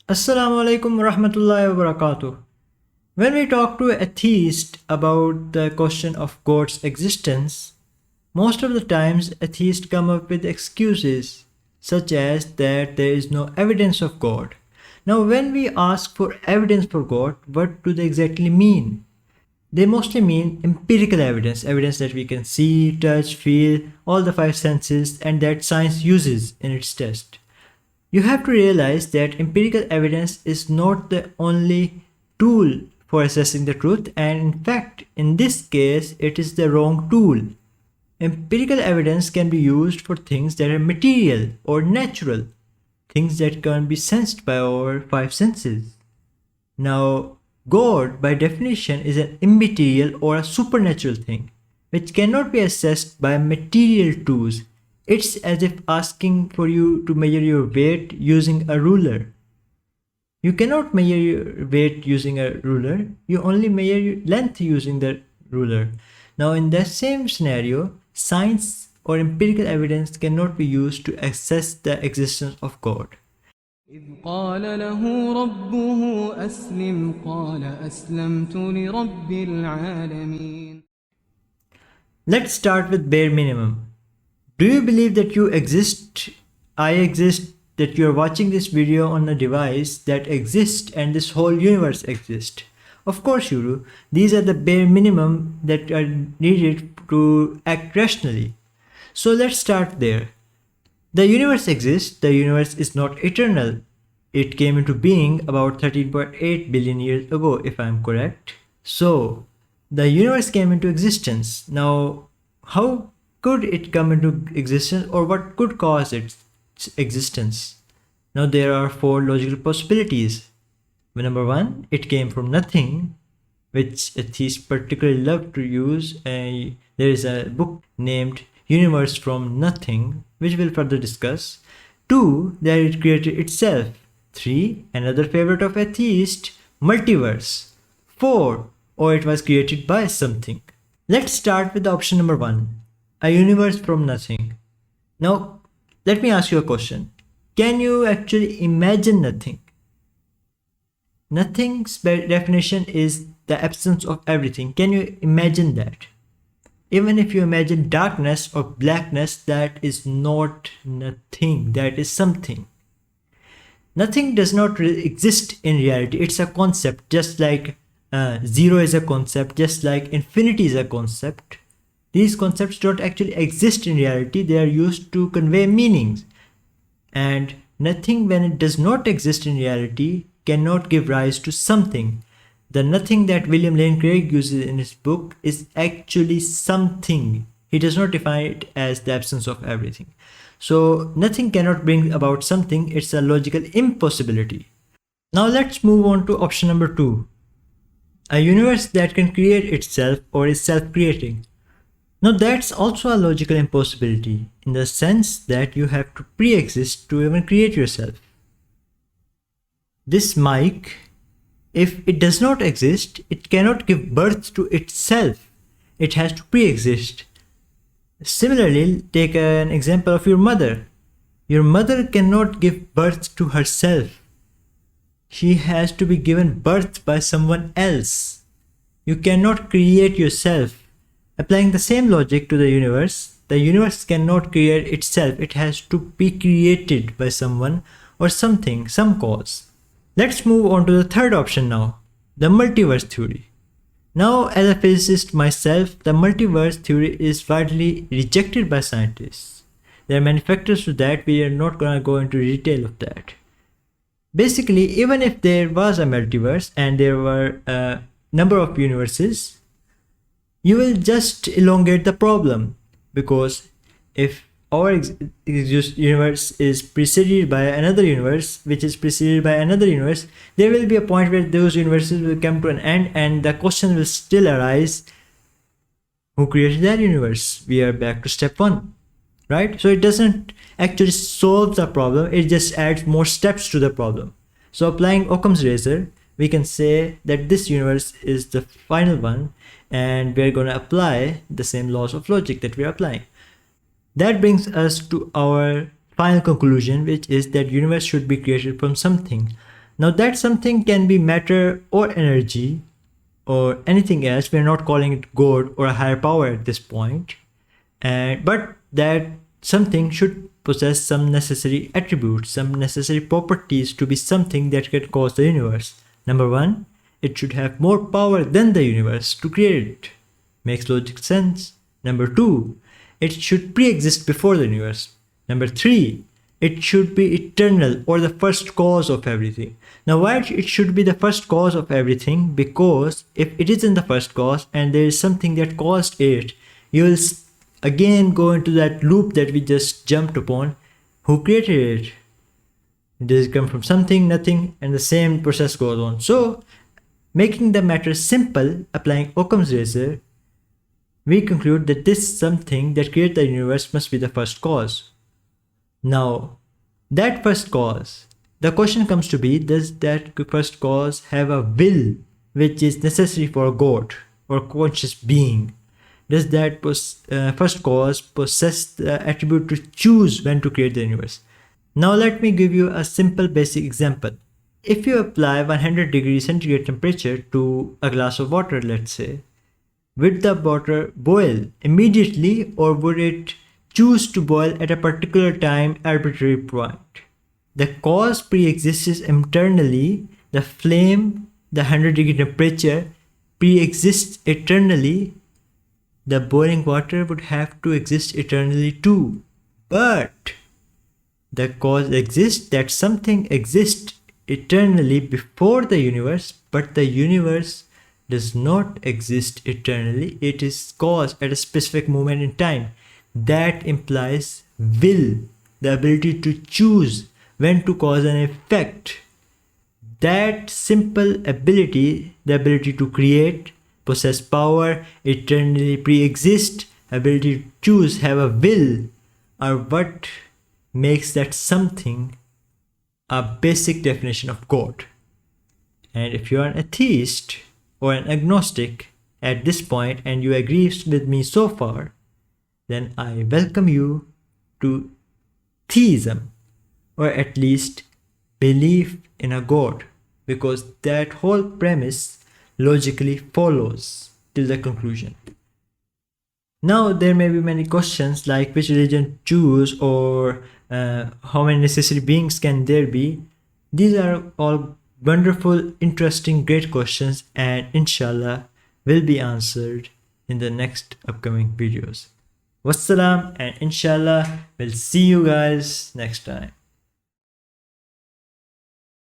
Assalamu alaikum warahmatullahi wabarakatuh. When we talk to atheists about the question of God's existence, most of the times atheists come up with excuses such as that there is no evidence of God. Now, when we ask for evidence for God, what do they exactly mean? They mostly mean empirical evidence, evidence that we can see, touch, feel, all the five senses, and that science uses in its test. You have to realize that empirical evidence is not the only tool for assessing the truth, and in fact, in this case, it is the wrong tool. Empirical evidence can be used for things that are material or natural, things that can be sensed by our five senses. Now, God, by definition, is an immaterial or a supernatural thing, which cannot be assessed by material tools. It's as if asking for you to measure your weight using a ruler. You cannot measure your weight using a ruler, you only measure your length using the ruler. Now, in that same scenario, science or empirical evidence cannot be used to assess the existence of God. إذ قال له ربه أسلم قال أسلمت لرب العالمين. Let's start with bare minimum. Do you believe that you exist, I exist, that you are watching this video on a device that exists and this whole universe exists? Of course you do. These are the bare minimum that are needed to act rationally. So let's start there. The universe exists, the universe is not eternal. It came into being about 13.8 billion years ago, if I am correct. So, the universe came into existence. Now, how could it come into existence, or what could cause its existence? Now, there are four logical possibilities. Number one, it came from nothing, which atheists particularly love to use. There is a book named Universe from Nothing, which we'll further discuss. 2, that it created itself. 3, another favorite of atheists, multiverse. 4, or it was created by something. Let's start with option number 1, a universe from nothing. Now, let me ask you a question. Can you actually imagine nothing? Nothing's definition is the absence of everything. Can you imagine that? Even if you imagine darkness or blackness, that is not nothing, that is something. Nothing does not exist in reality. It's a concept, just like zero is a concept, just like infinity is a concept. These concepts don't actually exist in reality. They are used to convey meanings. And nothing, when it does not exist in reality, cannot give rise to something. The nothing that William Lane Craig uses in his book is actually something. He does not define it as the absence of everything. So nothing cannot bring about something. It's a logical impossibility. Now let's move on to option number 2. A universe that can create itself or is self-creating. Now that's also a logical impossibility in the sense that you have to pre-exist to even create yourself. This mic, if it does not exist, it cannot give birth to itself. It has to pre-exist. Similarly, take an example of your mother. Your mother cannot give birth to herself. She has to be given birth by someone else. You cannot create yourself. Applying the same logic to the universe cannot create itself. It has to be created by someone or something, some cause. Let's move on to the third option now, the multiverse theory. Now, as a physicist myself, the multiverse theory is widely rejected by scientists. There are many factors to that. We are not going to go into detail of that. Basically, even if there was a multiverse and there were a number of universes, you will just elongate the problem, because if our universe is preceded by another universe, which is preceded by another universe, there will be a point where those universes will come to an end and the question will still arise, who created that universe? We are back to step 1, right? So it doesn't actually solve the problem, it just adds more steps to the problem. So applying Occam's razor, we can say that this universe is the final one, and we're going to apply the same laws of logic that we're applying. That brings us to our final conclusion, which is that universe should be created from something. Now that something can be matter or energy or anything else, we're not calling it God or a higher power at this point, but that something should possess some necessary attributes, some necessary properties to be something that can cause the universe. Number one, it should have more power than the universe to create it. Makes logical sense. Number two, it should pre-exist before the universe. Number three, it should be eternal or the first cause of everything. Now why it should be the first cause of everything? Because if it isn't the first cause and there is something that caused it, you will again go into that loop that we just jumped upon. Who created it? Does it come from something, nothing, and the same process goes on. So making the matter simple, applying Occam's razor, we conclude that this something that created the universe must be the first cause. Now, that first cause, the question comes to be, does that first cause have a will which is necessary for a God or conscious being? Does that first cause possess the attribute to choose when to create the universe? Now let me give you a simple basic example. If you apply 100 degrees centigrade temperature to a glass of water, let's say, would the water boil immediately or would it choose to boil at a particular time, arbitrary point? The cause pre-exists internally, the flame, the 100-degree temperature pre-exists eternally, the boiling water would have to exist eternally too. But the cause exists, that something exists eternally before the universe, but the universe does not exist eternally. It is caused at a specific moment in time. That implies will, the ability to choose when to cause an effect. That simple ability, the ability to create, possess power, eternally pre-exist, ability to choose, have a will, are what makes that something a basic definition of God. And if you are an atheist or an agnostic at this point and you agree with me so far, then I welcome you to theism, or at least belief in a God, because that whole premise logically follows till the conclusion. Now there may be many questions like which religion choose or how many necessary beings can there be. These are all wonderful, interesting, great questions, and inshallah will be answered in the next upcoming videos. Wassalam, and inshallah we'll see you guys next time.